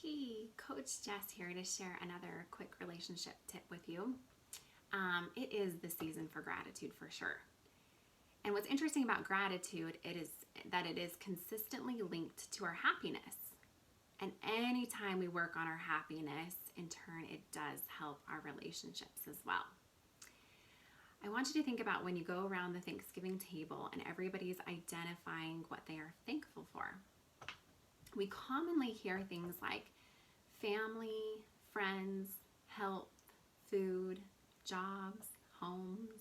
Hey, Coach Jess here to share another quick relationship tip with you. It is the season for gratitude for sure. And what's interesting about gratitude is that it is consistently linked to our happiness. And anytime we work on our happiness, in turn, it does help our relationships as well. I want you to think about when you go around the Thanksgiving table and everybody's identifying what they are thankful for. We commonly hear things like family, friends, health, food, jobs, homes.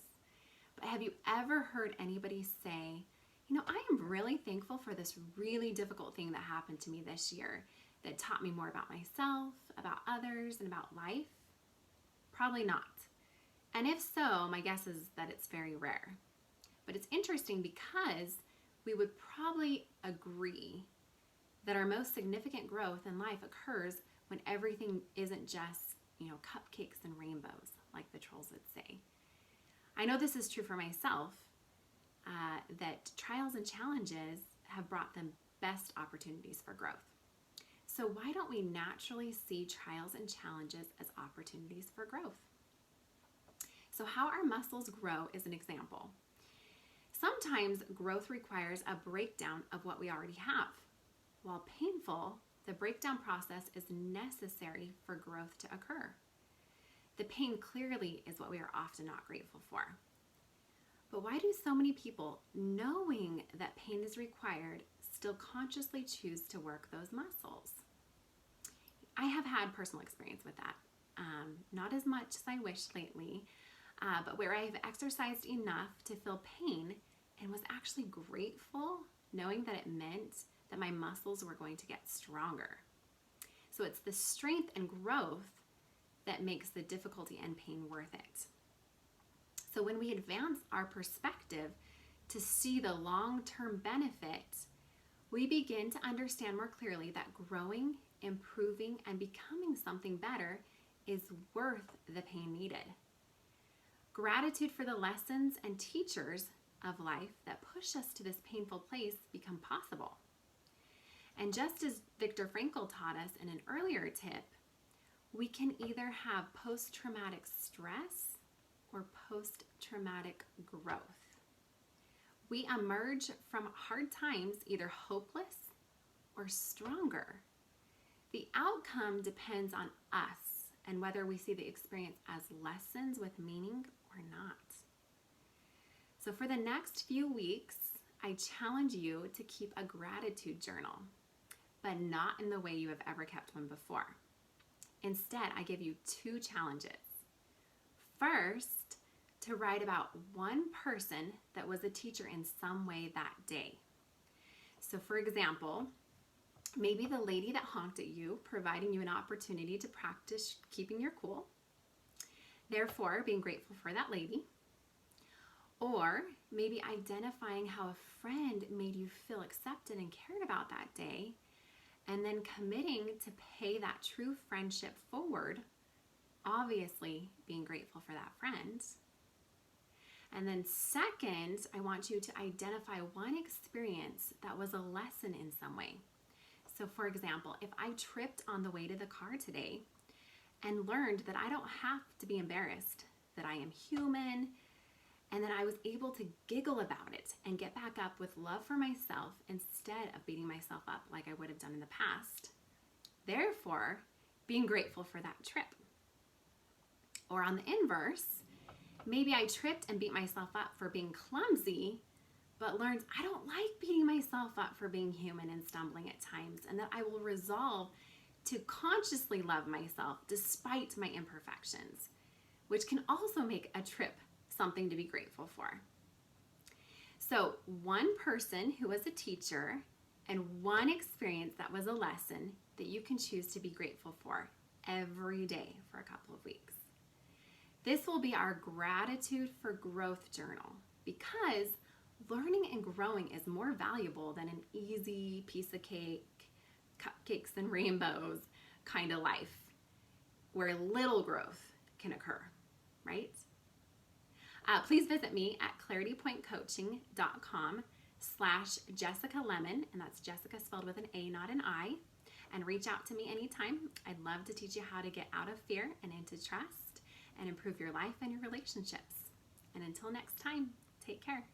But have you ever heard anybody say, I am really thankful for this really difficult thing that happened to me this year that taught me more about myself, about others, and about life? Probably not. And if so, my guess is that it's very rare. But it's interesting because we would probably agree that our most significant growth in life occurs when everything isn't just, cupcakes and rainbows, like the trolls would say. I know this is true for myself, that trials and challenges have brought the best opportunities for growth. So why don't we naturally see trials and challenges as opportunities for growth? So how our muscles grow is an example. Sometimes growth requires a breakdown of what we already have. While painful, the breakdown process is necessary for growth to occur. The pain clearly is what we are often not grateful for. But why do so many people, knowing that pain is required, still consciously choose to work those muscles? I have had personal experience with that. Not as much as I wish lately, but where I have exercised enough to feel pain and was actually grateful, knowing that it meant that my muscles were going to get stronger. So it's the strength and growth that makes the difficulty and pain worth it. So when we advance our perspective to see the long-term benefit, we begin to understand more clearly that growing, improving, and becoming something better is worth the pain needed. Gratitude for the lessons and teachers of life that push us to this painful place become possible. And just as Viktor Frankl taught us in an earlier tip, we can either have post-traumatic stress or post-traumatic growth. We emerge from hard times either hopeless or stronger. The outcome depends on us and whether we see the experience as lessons with meaning or not. So for the next few weeks, I challenge you to keep a gratitude journal, but not in the way you have ever kept one before. Instead, I give you two challenges. First, to write about one person that was a teacher in some way that day. So for example, maybe the lady that honked at you, providing you an opportunity to practice keeping your cool. Therefore, being grateful for that lady. Or maybe identifying how a friend made you feel accepted and cared about that day, and then committing to pay that true friendship forward, obviously being grateful for that friend. And then second, I want you to identify one experience that was a lesson in some way. So for example, if I tripped on the way to the car today and learned that I don't have to be embarrassed, that I am human, and then I was able to giggle about it and get back up with love for myself instead of beating myself up like I would have done in the past. Therefore, being grateful for that trip. Or on the inverse, maybe I tripped and beat myself up for being clumsy, but learned I don't like beating myself up for being human and stumbling at times, and that I will resolve to consciously love myself despite my imperfections, which can also make a trip something to be grateful for. So one person who was a teacher and one experience that was a lesson that you can choose to be grateful for every day for a couple of weeks. This will be our gratitude for growth journal because learning and growing is more valuable than an easy piece of cake, cupcakes and rainbows kind of life where little growth can occur, right? Please visit me at claritypointcoaching.com/Jessaca Lemon, and that's Jessica spelled with an A, not an I. and reach out to me anytime. I'd love to teach you how to get out of fear and into trust and improve your life and your relationships. And until next time, take care.